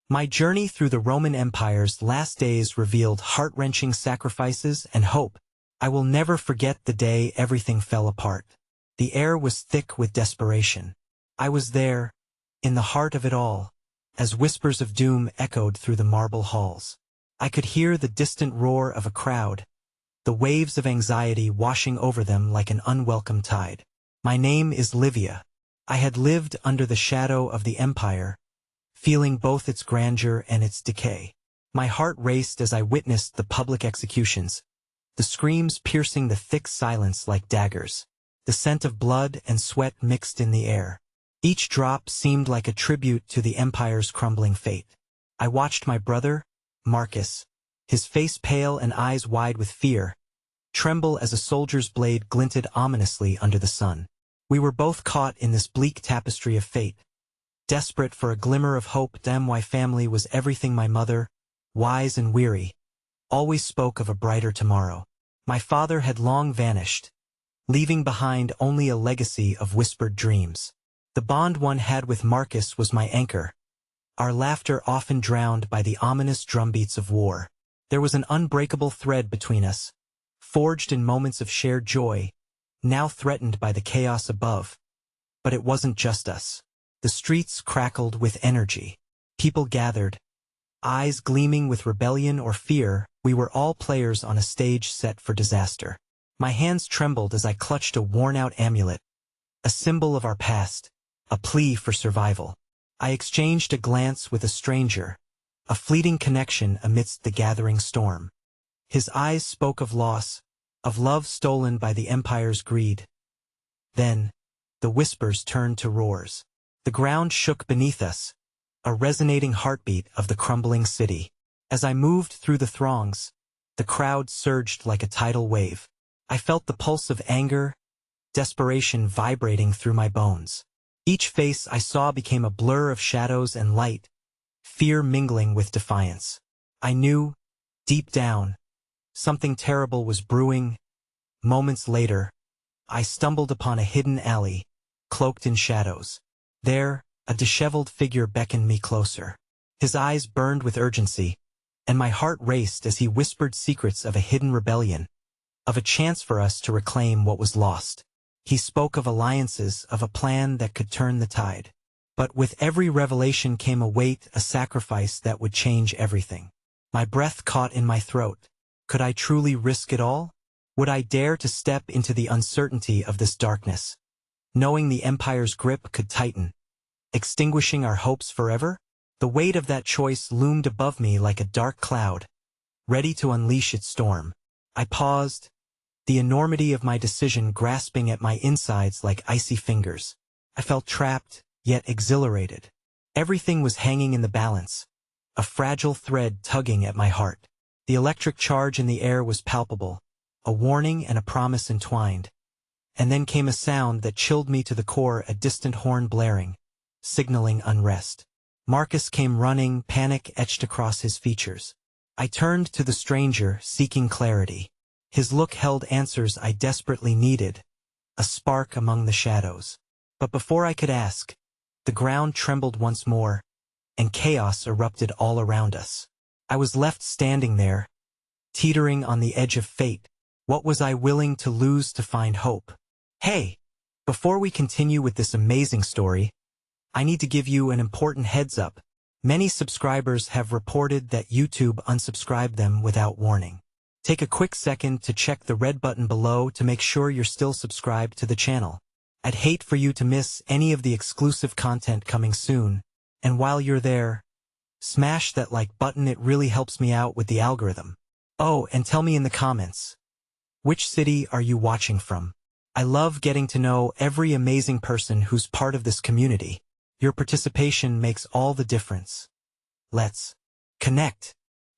My journey through the Roman Empire's last days revealed heart-wrenching sacrifices and hope. I will never forget the day everything fell apart. The air was thick with desperation. I was there, in the heart of it all, as whispers of doom echoed through the marble halls. I could hear the distant roar of a crowd, the waves of anxiety washing over them like an unwelcome tide. My name is Livia. I had lived under the shadow of the Empire, feeling both its grandeur and its decay. My heart raced as I witnessed the public executions, the screams piercing the thick silence like daggers. The scent of blood and sweat mixed in the air. Each drop seemed like a tribute to the Empire's crumbling fate. I watched my brother, Marcus, his face pale and eyes wide with fear, tremble as a soldier's blade glinted ominously under the sun. We were both caught in this bleak tapestry of fate, desperate for a glimmer of hope. My family was everything. My mother, wise and weary, always spoke of a brighter tomorrow. My father had long vanished, leaving behind only a legacy of whispered dreams. The bond one had with Marcus was my anchor, our laughter often drowned by the ominous drumbeats of war. There was an unbreakable thread between us, forged in moments of shared joy, now threatened by the chaos above. But it wasn't just us. The streets crackled with energy. People gathered, eyes gleaming with rebellion or fear. We were all players on a stage set for disaster. My hands trembled as I clutched a worn-out amulet, a symbol of our past, a plea for survival. I exchanged a glance with a stranger, a fleeting connection amidst the gathering storm. His eyes spoke of loss, of love stolen by the Empire's greed. Then, the whispers turned to roars. The ground shook beneath us, a resonating heartbeat of the crumbling city. As I moved through the throngs, the crowd surged like a tidal wave. I felt the pulse of anger, desperation vibrating through my bones. Each face I saw became a blur of shadows and light, fear mingling with defiance. I knew, deep down, something terrible was brewing. Moments later, I stumbled upon a hidden alley, cloaked in shadows. There, a disheveled figure beckoned me closer. His eyes burned with urgency, and my heart raced as he whispered secrets of a hidden rebellion, of a chance for us to reclaim what was lost. He spoke of alliances, of a plan that could turn the tide. But with every revelation came a weight, a sacrifice that would change everything. My breath caught in my throat. Could I truly risk it all? Would I dare to step into the uncertainty of this darkness, knowing the Empire's grip could tighten, extinguishing our hopes forever? The weight of that choice loomed above me like a dark cloud, ready to unleash its storm. I paused, the enormity of my decision grasping at my insides like icy fingers. I felt trapped, yet exhilarated. Everything was hanging in the balance, a fragile thread tugging at my heart. The electric charge in the air was palpable, a warning and a promise entwined. And then came a sound that chilled me to the core, a distant horn blaring, signaling unrest. Marcus came running, panic etched across his features. I turned to the stranger, seeking clarity. His look held answers I desperately needed, a spark among the shadows. But before I could ask, the ground trembled once more, and chaos erupted all around us. I was left standing there, teetering on the edge of fate. What was I willing to lose to find hope? Hey, before we continue with this amazing story, I need to give you an important heads up. Many subscribers have reported that YouTube unsubscribed them without warning. Take a quick second to check the red button below to make sure you're still subscribed to the channel. I'd hate for you to miss any of the exclusive content coming soon. And while you're there, smash that like button, it really helps me out with the algorithm. Oh, and tell me in the comments, which city are you watching from? I love getting to know every amazing person who's part of this community. Your participation makes all the difference. Let's connect.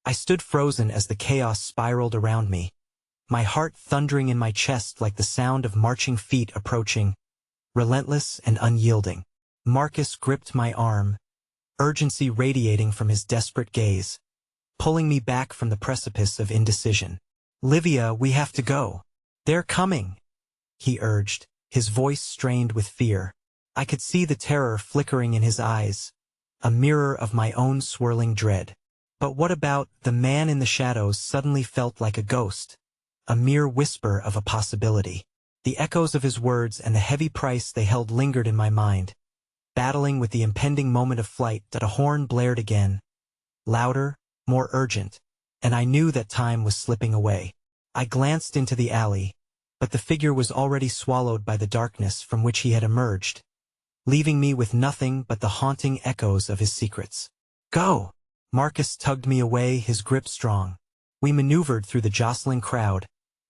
I stood frozen as the chaos spiraled around me, my heart thundering in my chest like the sound of marching feet approaching, relentless and unyielding. Marcus gripped my arm, urgency radiating from his desperate gaze, pulling me back from the precipice of indecision. Livia, we have to go. They're coming, he urged, his voice strained with fear. I could see the terror flickering in his eyes, a mirror of my own swirling dread. But what about the man in the shadows suddenly felt like a ghost, a mere whisper of a possibility. The echoes of his words and the heavy price they held lingered in my mind, battling with the impending moment of flight. That a horn blared again, louder, more urgent, and I knew that time was slipping away. I glanced into the alley, but the figure was already swallowed by the darkness from which he had emerged, leaving me with nothing but the haunting echoes of his secrets. Go! Marcus tugged me away, his grip strong. We maneuvered through the jostling crowd,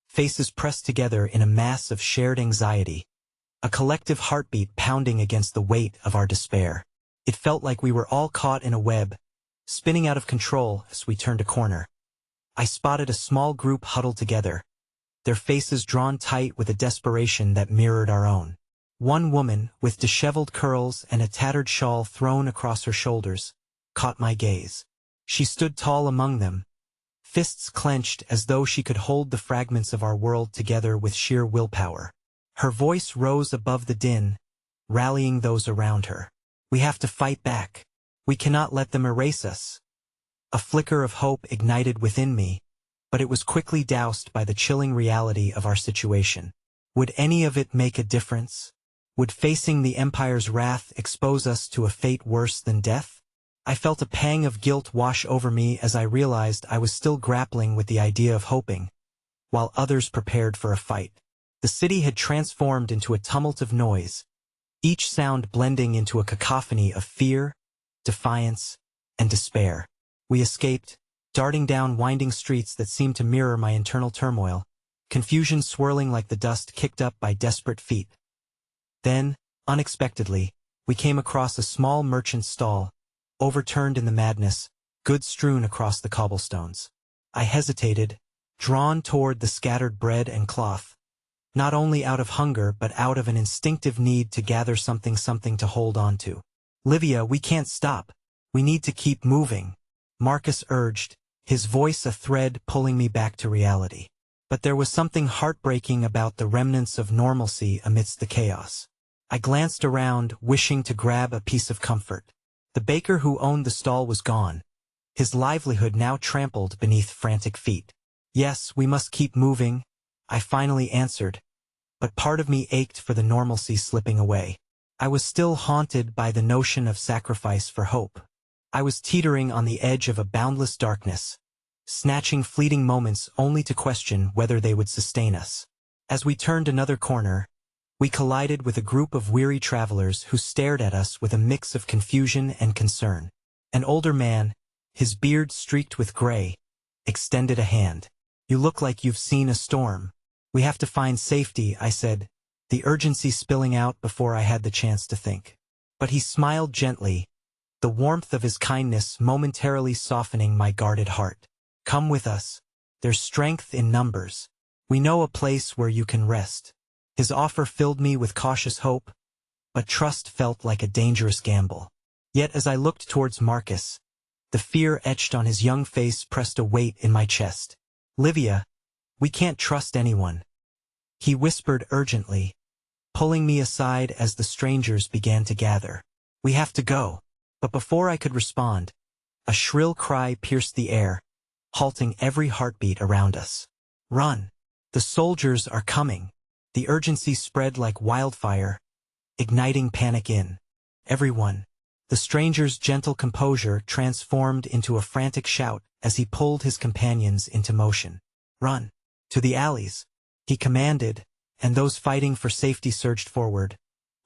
faces pressed together in a mass of shared anxiety, a collective heartbeat pounding against the weight of our despair. It felt like we were all caught in a web, spinning out of control as we turned a corner. I spotted a small group huddled together, their faces drawn tight with a desperation that mirrored our own. One woman, with disheveled curls and a tattered shawl thrown across her shoulders, caught my gaze. She stood tall among them, fists clenched as though she could hold the fragments of our world together with sheer willpower. Her voice rose above the din, rallying those around her. We have to fight back. We cannot let them erase us. A flicker of hope ignited within me, but it was quickly doused by the chilling reality of our situation. Would any of it make a difference? Would facing the Empire's wrath expose us to a fate worse than death? I felt a pang of guilt wash over me as I realized I was still grappling with the idea of hoping, while others prepared for a fight. The city had transformed into a tumult of noise, each sound blending into a cacophony of fear, defiance, and despair. We escaped, darting down winding streets that seemed to mirror my internal turmoil, confusion swirling like the dust kicked up by desperate feet. Then, unexpectedly, we came across a small merchant's stall, overturned in the madness, goods strewn across the cobblestones. I hesitated, drawn toward the scattered bread and cloth, not only out of hunger but out of an instinctive need to gather something to hold on to. Livia, we can't stop. We need to keep moving, Marcus urged, his voice a thread pulling me back to reality. But there was something heartbreaking about the remnants of normalcy amidst the chaos. I glanced around, wishing to grab a piece of comfort. The baker who owned the stall was gone, his livelihood now trampled beneath frantic feet. Yes, we must keep moving, I finally answered, but part of me ached for the normalcy slipping away. I was still haunted by the notion of sacrifice for hope. I was teetering on the edge of a boundless darkness, snatching fleeting moments only to question whether they would sustain us. As we turned another corner, we collided with a group of weary travelers who stared at us with a mix of confusion and concern. An older man, his beard streaked with gray, extended a hand. You look like you've seen a storm. We have to find safety, I said, the urgency spilling out before I had the chance to think. But he smiled gently, the warmth of his kindness momentarily softening my guarded heart. Come with us. There's strength in numbers. We know a place where you can rest. His offer filled me with cautious hope, but trust felt like a dangerous gamble. Yet as I looked towards Marcus, the fear etched on his young face pressed a weight in my chest. Livia, we can't trust anyone, he whispered urgently, pulling me aside as the strangers began to gather. We have to go. But before I could respond, a shrill cry pierced the air, halting every heartbeat around us. Run! The soldiers are coming! The urgency spread like wildfire, igniting panic in everyone. The stranger's gentle composure transformed into a frantic shout as he pulled his companions into motion. Run! To the alleys! He commanded, and those fighting for safety surged forward,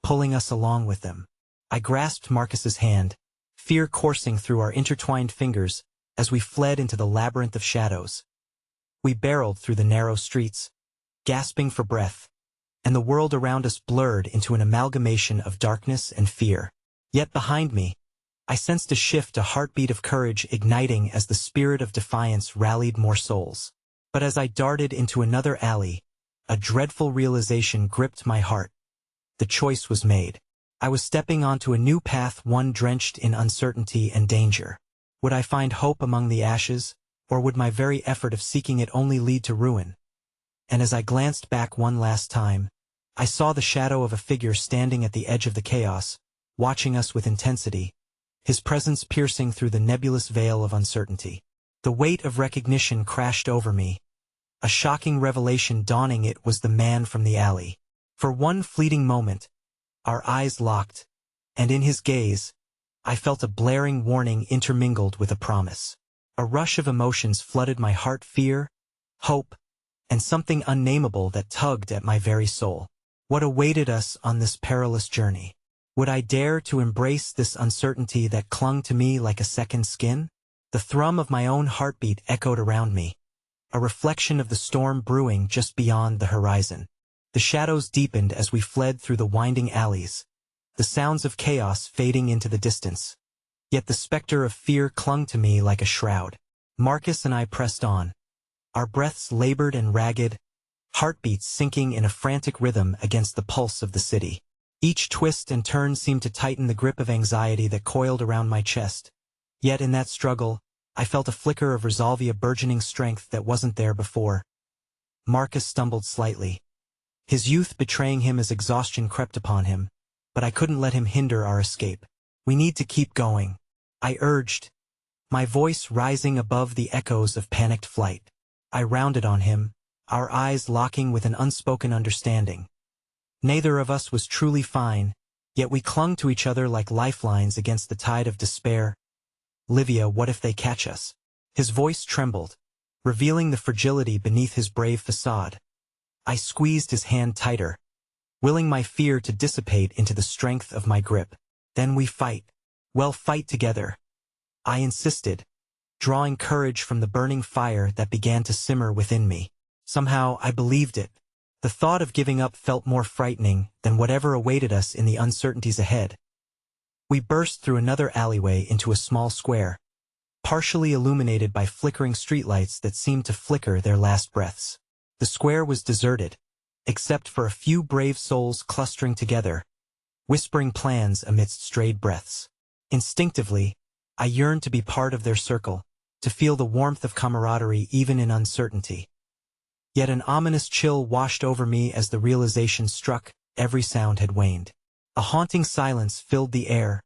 pulling us along with them. I grasped Marcus's hand, fear coursing through our intertwined fingers as we fled into the labyrinth of shadows. We barreled through the narrow streets, gasping for breath, and the world around us blurred into an amalgamation of darkness and fear. Yet behind me, I sensed a shift, a heartbeat of courage igniting as the spirit of defiance rallied more souls. But as I darted into another alley, a dreadful realization gripped my heart. The choice was made. I was stepping onto a new path, one drenched in uncertainty and danger. Would I find hope among the ashes, or would my very effort of seeking it only lead to ruin? And as I glanced back one last time, I saw the shadow of a figure standing at the edge of the chaos, watching us with intensity, his presence piercing through the nebulous veil of uncertainty. The weight of recognition crashed over me. A shocking revelation dawning. It was the man from the alley. For one fleeting moment, our eyes locked, and in his gaze, I felt a blaring warning intermingled with a promise. A rush of emotions flooded my heart: fear, hope, and something unnameable that tugged at my very soul. What awaited us on this perilous journey? Would I dare to embrace this uncertainty that clung to me like a second skin? The thrum of my own heartbeat echoed around me, a reflection of the storm brewing just beyond the horizon. The shadows deepened as we fled through the winding alleys, the sounds of chaos fading into the distance. Yet the specter of fear clung to me like a shroud. Marcus and I pressed on, our breaths labored and ragged, heartbeats sinking in a frantic rhythm against the pulse of the city. Each twist and turn seemed to tighten the grip of anxiety that coiled around my chest. Yet in that struggle, I felt a flicker of resolve, a burgeoning strength that wasn't there before. Marcus stumbled slightly, his youth betraying him as exhaustion crept upon him, but I couldn't let him hinder our escape. "We need to keep going," I urged, my voice rising above the echoes of panicked flight. I rounded on him, our eyes locking with an unspoken understanding. Neither of us was truly fine, yet we clung to each other like lifelines against the tide of despair. "Livia, what if they catch us?" His voice trembled, revealing the fragility beneath his brave facade. I squeezed his hand tighter, willing my fear to dissipate into the strength of my grip. "Then we fight." "Well, fight together," I insisted, drawing courage from the burning fire that began to simmer within me. Somehow I believed it. The thought of giving up felt more frightening than whatever awaited us in the uncertainties ahead. We burst through another alleyway into a small square, partially illuminated by flickering streetlights that seemed to flicker their last breaths. The square was deserted, except for a few brave souls clustering together, whispering plans amidst strayed breaths. Instinctively, I yearned to be part of their circle, to feel the warmth of camaraderie even in uncertainty. Yet an ominous chill washed over me as the realization struck: every sound had waned. A haunting silence filled the air,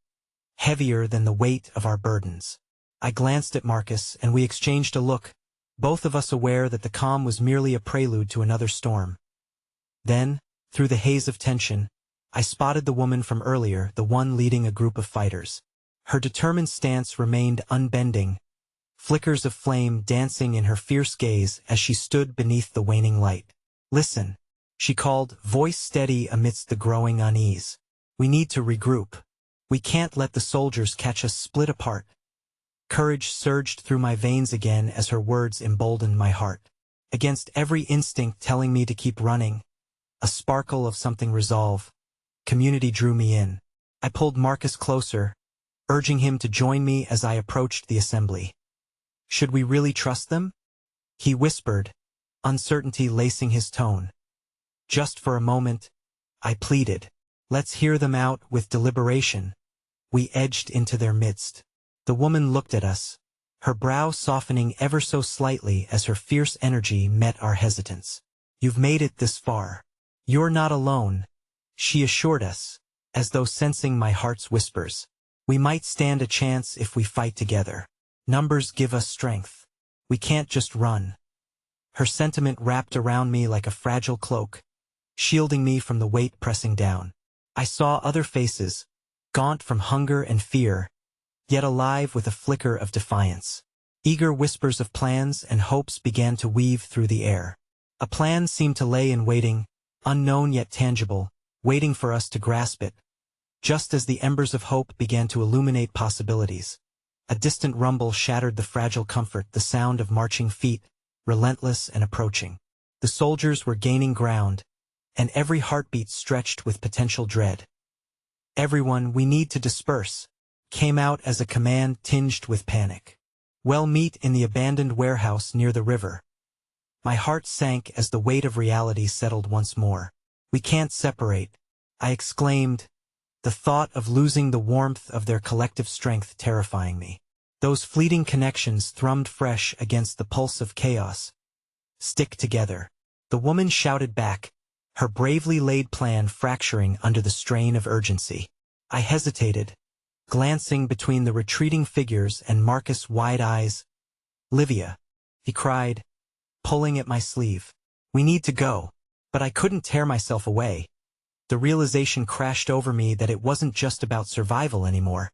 heavier than the weight of our burdens. I glanced at Marcus, and we exchanged a look, both of us aware that the calm was merely a prelude to another storm. Then, through the haze of tension, I spotted the woman from earlier, the one leading a group of fighters. Her determined stance remained unbending, flickers of flame dancing in her fierce gaze as she stood beneath the waning light. "Listen," she called, voice steady amidst the growing unease. "We need to regroup. We can't let the soldiers catch us split apart." Courage surged through my veins again as her words emboldened my heart. Against every instinct telling me to keep running, a sparkle of something resolve, community drew me in. I pulled Marcus closer, urging him to join me as I approached the assembly. "Should we really trust them?" he whispered, uncertainty lacing his tone. "Just for a moment," I pleaded. "Let's hear them out with deliberation." We edged into their midst. The woman looked at us, her brow softening ever so slightly as her fierce energy met our hesitance. "You've made it this far. You're not alone," she assured us, as though sensing my heart's whispers. "We might stand a chance if we fight together. Numbers give us strength. We can't just run." Her sentiment wrapped around me like a fragile cloak, shielding me from the weight pressing down. I saw other faces, gaunt from hunger and fear, yet alive with a flicker of defiance. Eager whispers of plans and hopes began to weave through the air. A plan seemed to lay in waiting, unknown yet tangible, waiting for us to grasp it. Just as the embers of hope began to illuminate possibilities, a distant rumble shattered the fragile comfort, the sound of marching feet, relentless and approaching. The soldiers were gaining ground, and every heartbeat stretched with potential dread. "Everyone, we need to disperse," came out as a command tinged with panic. "We'll meet in the abandoned warehouse near the river." My heart sank as the weight of reality settled once more. "We can't separate," I exclaimed, the thought of losing the warmth of their collective strength terrifying me. Those fleeting connections thrummed fresh against the pulse of chaos. "Stick together," the woman shouted back, her bravely laid plan fracturing under the strain of urgency. I hesitated, glancing between the retreating figures and Marcus' wide eyes. "Livia," he cried, pulling at my sleeve. "We need to go." But I couldn't tear myself away. The realization crashed over me that it wasn't just about survival anymore.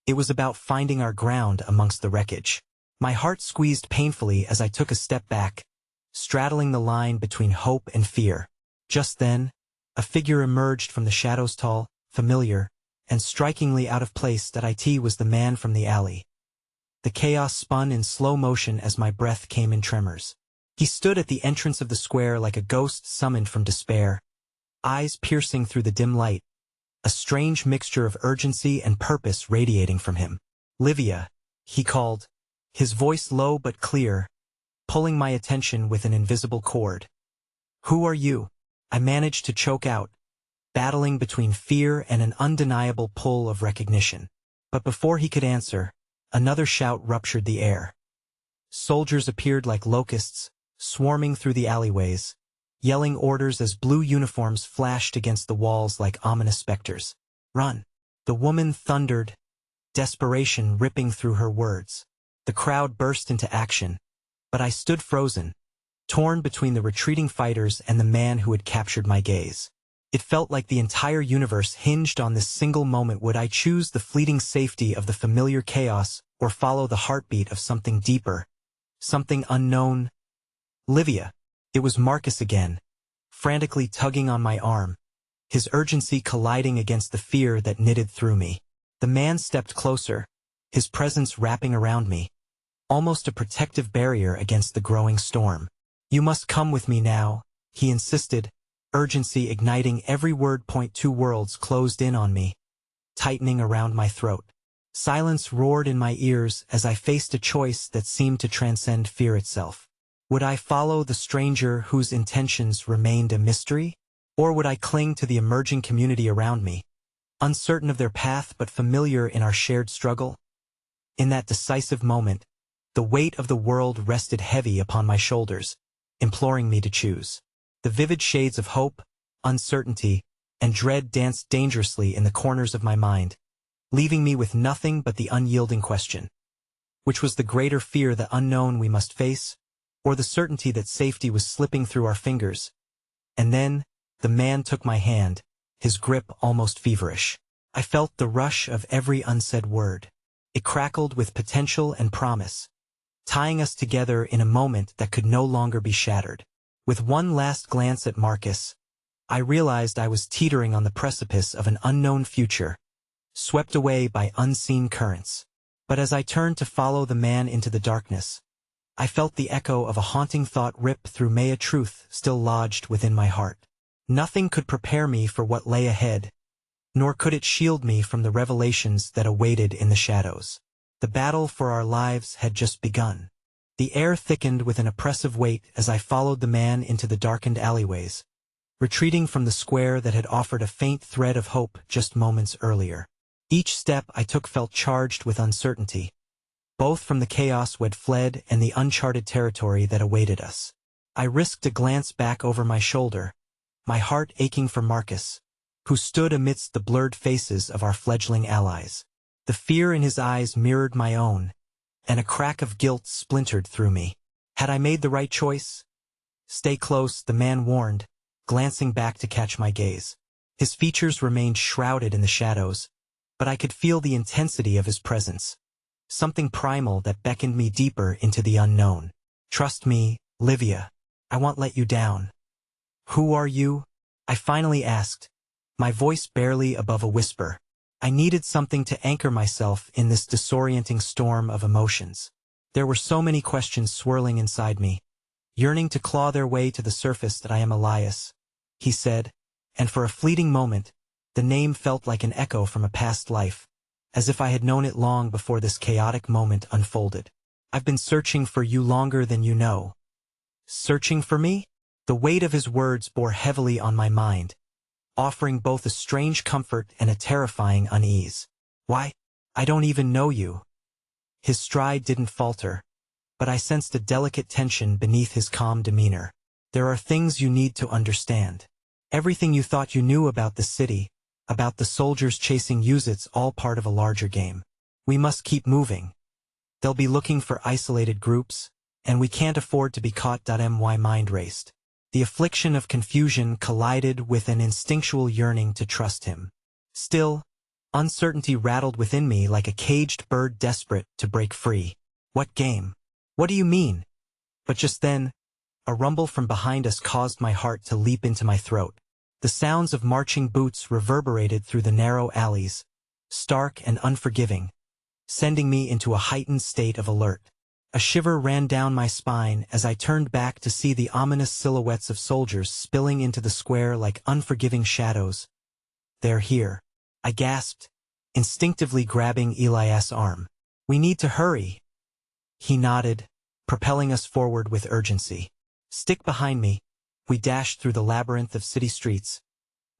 It was about finding our ground amongst the wreckage. My heart squeezed painfully as I took a step back, straddling the line between hope and fear. Just then, a figure emerged from the shadows, tall, familiar, and strikingly out of place. That it was the man from the alley. The chaos spun in slow motion as my breath came in tremors. He stood at the entrance of the square like a ghost summoned from despair, eyes piercing through the dim light, a strange mixture of urgency and purpose radiating from him. "Livia," he called, his voice low but clear, pulling my attention with an invisible cord. "Who are you?" I managed to choke out, battling between fear and an undeniable pull of recognition. But before he could answer, another shout ruptured the air. Soldiers appeared like locusts, swarming through the alleyways, yelling orders as blue uniforms flashed against the walls like ominous specters. "Run!" the woman thundered, desperation ripping through her words. The crowd burst into action, but I stood frozen, torn between the retreating fighters and the man who had captured my gaze. It felt like the entire universe hinged on this single moment. Would I choose the fleeting safety of the familiar chaos or follow the heartbeat of something deeper, something unknown? "Livia." It was Marcus again, frantically tugging on my arm, his urgency colliding against the fear that knitted through me. The man stepped closer, his presence wrapping around me, almost a protective barrier against the growing storm. "You must come with me now," he insisted, urgency igniting every word. Two worlds closed in on me, tightening around my throat. Silence roared in my ears as I faced a choice that seemed to transcend fear itself. Would I follow the stranger whose intentions remained a mystery? Or would I cling to the emerging community around me, uncertain of their path but familiar in our shared struggle? In that decisive moment, the weight of the world rested heavy upon my shoulders, imploring me to choose. The vivid shades of hope, uncertainty, and dread danced dangerously in the corners of my mind, leaving me with nothing but the unyielding question. Which was the greater fear, the unknown we must face, or the certainty that safety was slipping through our fingers? And then, the man took my hand, his grip almost feverish. I felt the rush of every unsaid word. It crackled with potential and promise, tying us together in a moment that could no longer be shattered. With one last glance at Marcus, I realized I was teetering on the precipice of an unknown future, swept away by unseen currents. But as I turned to follow the man into the darkness, I felt the echo of a haunting thought rip through me, a truth still lodged within my heart. Nothing could prepare me for what lay ahead, nor could it shield me from the revelations that awaited in the shadows. The battle for our lives had just begun. The air thickened with an oppressive weight as I followed the man into the darkened alleyways, retreating from the square that had offered a faint thread of hope just moments earlier. Each step I took felt charged with uncertainty, both from the chaos we had fled and the uncharted territory that awaited us. I risked a glance back over my shoulder, my heart aching for Marcus, who stood amidst the blurred faces of our fledgling allies. The fear in his eyes mirrored my own, and a crack of guilt splintered through me. Had I made the right choice? "Stay close," the man warned, glancing back to catch my gaze. His features remained shrouded in the shadows, but I could feel the intensity of his presence, something primal that beckoned me deeper into the unknown. "Trust me, Livia. I won't let you down." "Who are you?" I finally asked, my voice barely above a whisper. I needed something to anchor myself in this disorienting storm of emotions. There were so many questions swirling inside me, yearning to claw their way to the surface. "That I am Elias," he said, and for a fleeting moment, the name felt like an echo from a past life, as if I had known it long before this chaotic moment unfolded. "I've been searching for you longer than you know." "Searching for me?" The weight of his words bore heavily on my mind, offering both a strange comfort and a terrifying unease. "Why, I don't even know you." His stride didn't falter, but I sensed a delicate tension beneath his calm demeanor. "There are things you need to understand. Everything you thought you knew about the city, about the soldiers chasing Uzits, all part of a larger game. We must keep moving. They'll be looking for isolated groups, and we can't afford to be caught. My mind raced. The affliction of confusion collided with an instinctual yearning to trust him. Still, uncertainty rattled within me like a caged bird desperate to break free. What game? What do you mean? But just then, a rumble from behind us caused my heart to leap into my throat. The sounds of marching boots reverberated through the narrow alleys, stark and unforgiving, sending me into a heightened state of alert. A shiver ran down my spine as I turned back to see the ominous silhouettes of soldiers spilling into the square like unforgiving shadows. "They're here," I gasped, instinctively grabbing Elias' arm. "We need to hurry." He nodded, propelling us forward with urgency. "Stick behind me." We dashed through the labyrinth of city streets,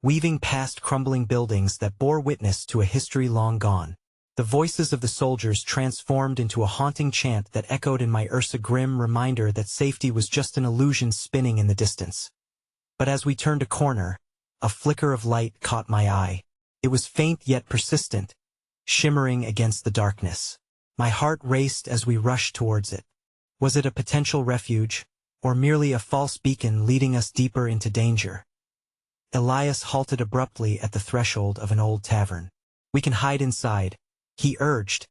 weaving past crumbling buildings that bore witness to a history long gone. The voices of the soldiers transformed into a haunting chant that echoed in my ears, a grim reminder that safety was just an illusion spinning in the distance. But as we turned a corner, a flicker of light caught my eye. It was faint yet persistent, shimmering against the darkness. My heart raced as we rushed towards it. Was it a potential refuge, or merely a false beacon leading us deeper into danger? Elias halted abruptly at the threshold of an old tavern. "We can hide inside," he urged,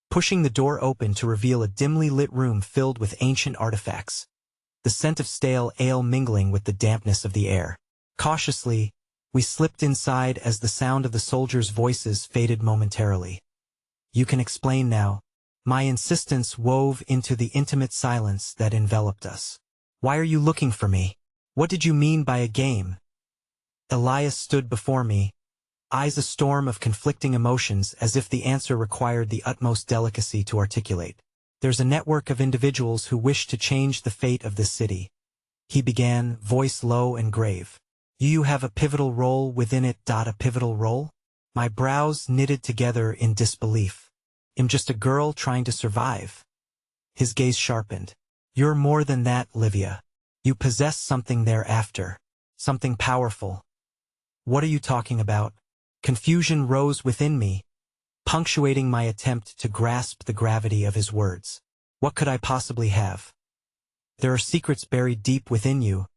pushing the door open to reveal a dimly lit room filled with ancient artifacts, the scent of stale ale mingling with the dampness of the air. Cautiously, we slipped inside as the sound of the soldiers' voices faded momentarily. "You can explain now." My insistence wove into the intimate silence that enveloped us. "Why are you looking for me? What did you mean by a game?" Elias stood before me, eyes a storm of conflicting emotions, as if the answer required the utmost delicacy to articulate. "There's a network of individuals who wish to change the fate of this city," he began, voice low and grave. "You have a pivotal role within it." A pivotal role? My brows knitted together in disbelief. "I'm just a girl trying to survive." His gaze sharpened. "You're more than that, Livia. You possess something thereafter. Something powerful." "What are you talking about?" Confusion rose within me, punctuating my attempt to grasp the gravity of his words. What could I possibly have? "There are secrets buried deep within you,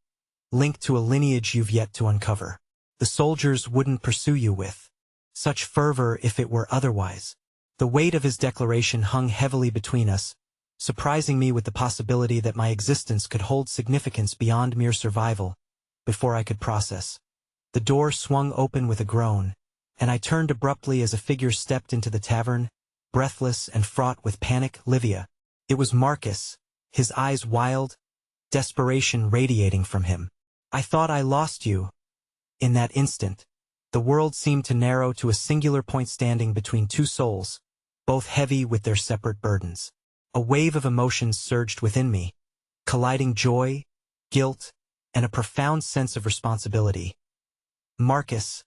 linked to a lineage you've yet to uncover. The soldiers wouldn't pursue you with such fervor if it were otherwise." The weight of his declaration hung heavily between us, surprising me with the possibility that my existence could hold significance beyond mere survival. Before I could process, the door swung open with a groan, and I turned abruptly as a figure stepped into the tavern, breathless and fraught with panic. "Livia." It was Marcus, his eyes wild, desperation radiating from him. "I thought I lost you." In that instant, the world seemed to narrow to a singular point, standing between two souls, both heavy with their separate burdens. A wave of emotions surged within me, colliding joy, guilt, and a profound sense of responsibility. "Marcus,"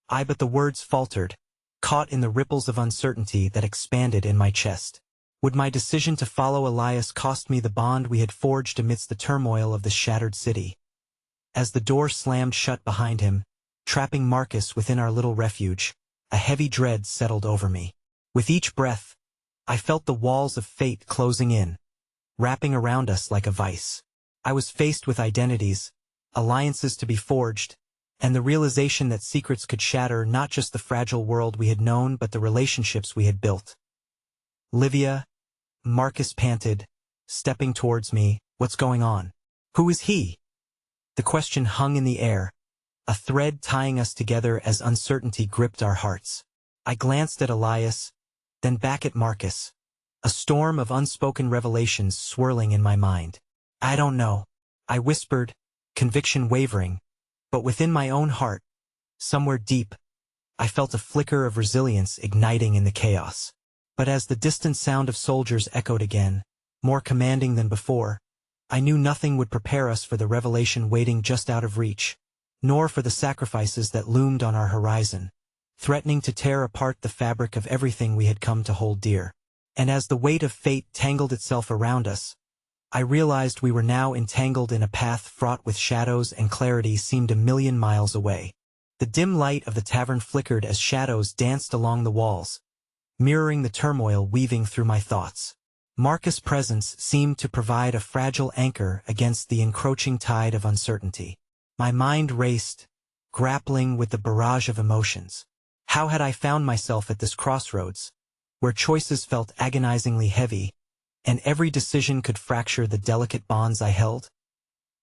but the words faltered, caught in the ripples of uncertainty that expanded in my chest. Would my decision to follow Elias cost me the bond we had forged amidst the turmoil of the shattered city? As the door slammed shut behind him, trapping Marcus within our little refuge, a heavy dread settled over me. With each breath, I felt the walls of fate closing in, wrapping around us like a vice. I was faced with identities, alliances to be forged, and the realization that secrets could shatter not just the fragile world we had known but the relationships we had built. "Livia," Marcus panted, stepping towards me. "What's going on? Who is he?" The question hung in the air, a thread tying us together as uncertainty gripped our hearts. I glanced at Elias, then back at Marcus, a storm of unspoken revelations swirling in my mind. "I don't know," I whispered, conviction wavering, but within my own heart, somewhere deep, I felt a flicker of resilience igniting in the chaos. But as the distant sound of soldiers echoed again, more commanding than before, I knew nothing would prepare us for the revelation waiting just out of reach, nor for the sacrifices that loomed on our horizon, threatening to tear apart the fabric of everything we had come to hold dear. And as the weight of fate tangled itself around us, I realized we were now entangled in a path fraught with shadows and clarity seemed a million miles away. The dim light of the tavern flickered as shadows danced along the walls, mirroring the turmoil weaving through my thoughts. Marcus' presence seemed to provide a fragile anchor against the encroaching tide of uncertainty. My mind raced, grappling with the barrage of emotions. How had I found myself at this crossroads, where choices felt agonizingly heavy, and every decision could fracture the delicate bonds I held?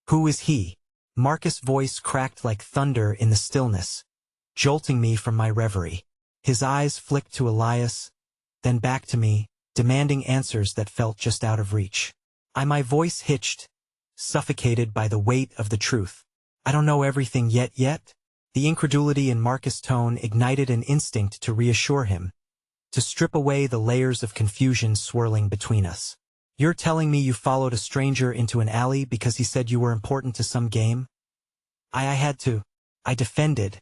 Who is he? Marcus' voice cracked like thunder in the stillness, jolting me from my reverie. His eyes flicked to Elias, then back to me, demanding answers that felt just out of reach. My voice hitched, suffocated by the weight of the truth. I don't know everything yet? The incredulity in Marcus' tone ignited an instinct to reassure him, to strip away the layers of confusion swirling between us. You're telling me you followed a stranger into an alley because he said you were important to some game? I had to. I defended,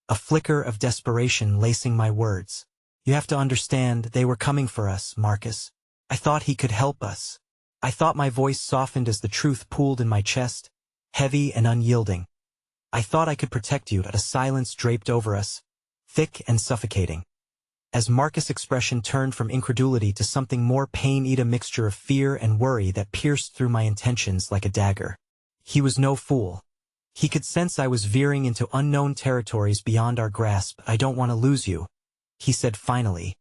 a flicker of desperation lacing my words. You have to understand, they were coming for us, Marcus. I thought he could help us. I thought. My voice softened as the truth pooled in my chest, heavy and unyielding. I thought I could protect you. A silence draped over us, thick and suffocating. As Marcus' expression turned from incredulity to something more pain-eat, a mixture of fear and worry that pierced through my intentions like a dagger. He was no fool. He could sense I was veering into unknown territories beyond our grasp. I don't want to lose you, he said finally.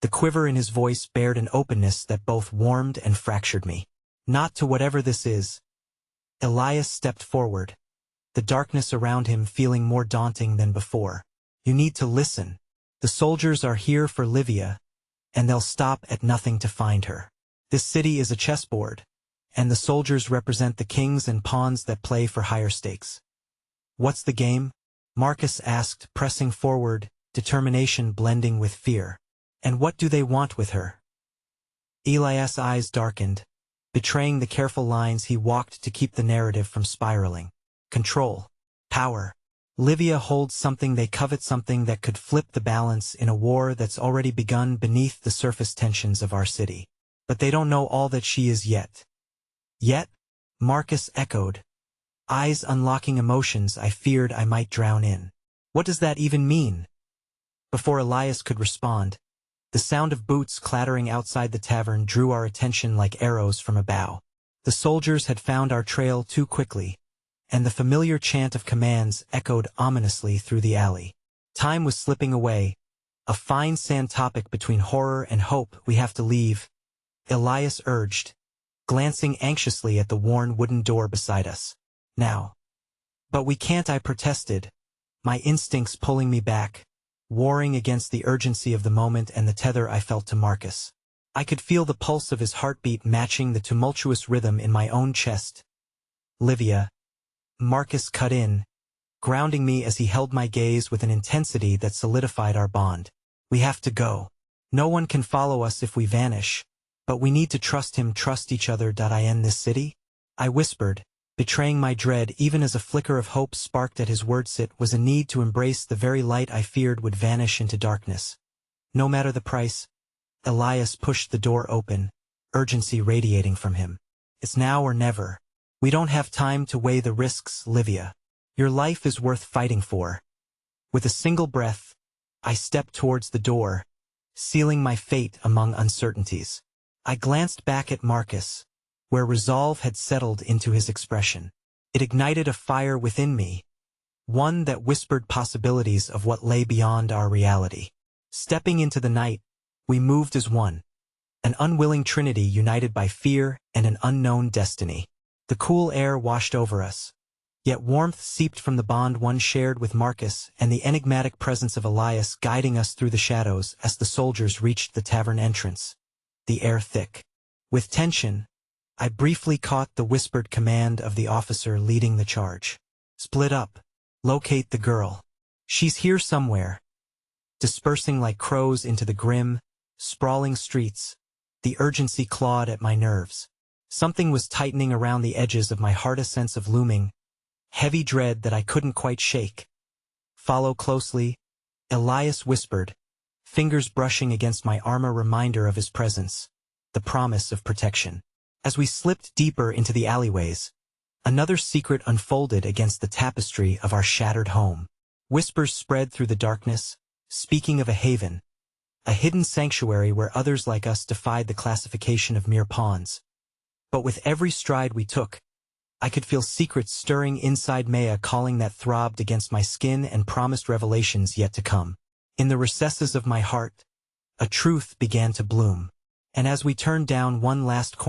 The quiver in his voice bared an openness that both warmed and fractured me. Not to whatever this is. Elias stepped forward, the darkness around him feeling more daunting than before. You need to listen. The soldiers are here for Livia, and they'll stop at nothing to find her. This city is a chessboard, and the soldiers represent the kings and pawns that play for higher stakes. What's the game? Marcus asked, pressing forward, determination blending with fear. And what do they want with her? Elias' eyes darkened, betraying the careful lines he walked to keep the narrative from spiraling. Control. Power. Livia holds something they covet, something that could flip the balance in a war that's already begun beneath the surface tensions of our city. But they don't know all that she is yet. Yet? Marcus echoed, eyes unlocking emotions I feared I might drown in. What does that even mean? Before Elias could respond, the sound of boots clattering outside the tavern drew our attention like arrows from a bow. The soldiers had found our trail too quickly, and the familiar chant of commands echoed ominously through the alley. Time was slipping away, a fine sand topic between horror and hope. We have to leave, Elias urged, glancing anxiously at the worn wooden door beside us. Now. But we can't, I protested, my instincts pulling me back, warring against the urgency of the moment and the tether I felt to Marcus. I could feel the pulse of his heartbeat matching the tumultuous rhythm in my own chest. Livia. Marcus cut in, grounding me as he held my gaze with an intensity that solidified our bond. We have to go. No one can follow us if we vanish, but we need to trust him, trust each other. I end this city? I whispered, betraying my dread even as a flicker of hope sparked at his words. It was a need to embrace the very light I feared would vanish into darkness. No matter the price. Elias pushed the door open, urgency radiating from him. It's now or never. We don't have time to weigh the risks, Livia. Your life is worth fighting for. With a single breath, I stepped towards the door, sealing my fate among uncertainties. I glanced back at Marcus, where resolve had settled into his expression. It ignited a fire within me, one that whispered possibilities of what lay beyond our reality. Stepping into the night, we moved as one, an unwilling trinity united by fear and an unknown destiny. The cool air washed over us, yet warmth seeped from the bond one shared with Marcus and the enigmatic presence of Elias guiding us through the shadows as the soldiers reached the tavern entrance, the air thick with tension. I briefly caught the whispered command of the officer leading the charge. Split up. Locate the girl. She's here somewhere. Dispersing like crows into the grim, sprawling streets, the urgency clawed at my nerves. Something was tightening around the edges of my heart, a sense of looming, heavy dread that I couldn't quite shake. Follow closely, Elias whispered, fingers brushing against my arm, a reminder of his presence, the promise of protection. As we slipped deeper into the alleyways, another secret unfolded against the tapestry of our shattered home. Whispers spread through the darkness, speaking of a haven, a hidden sanctuary where others like us defied the classification of mere pawns. But with every stride we took, I could feel secrets stirring inside Maya, calling that throbbed against my skin and promised revelations yet to come. In the recesses of my heart, a truth began to bloom. And as we turned down one last corner,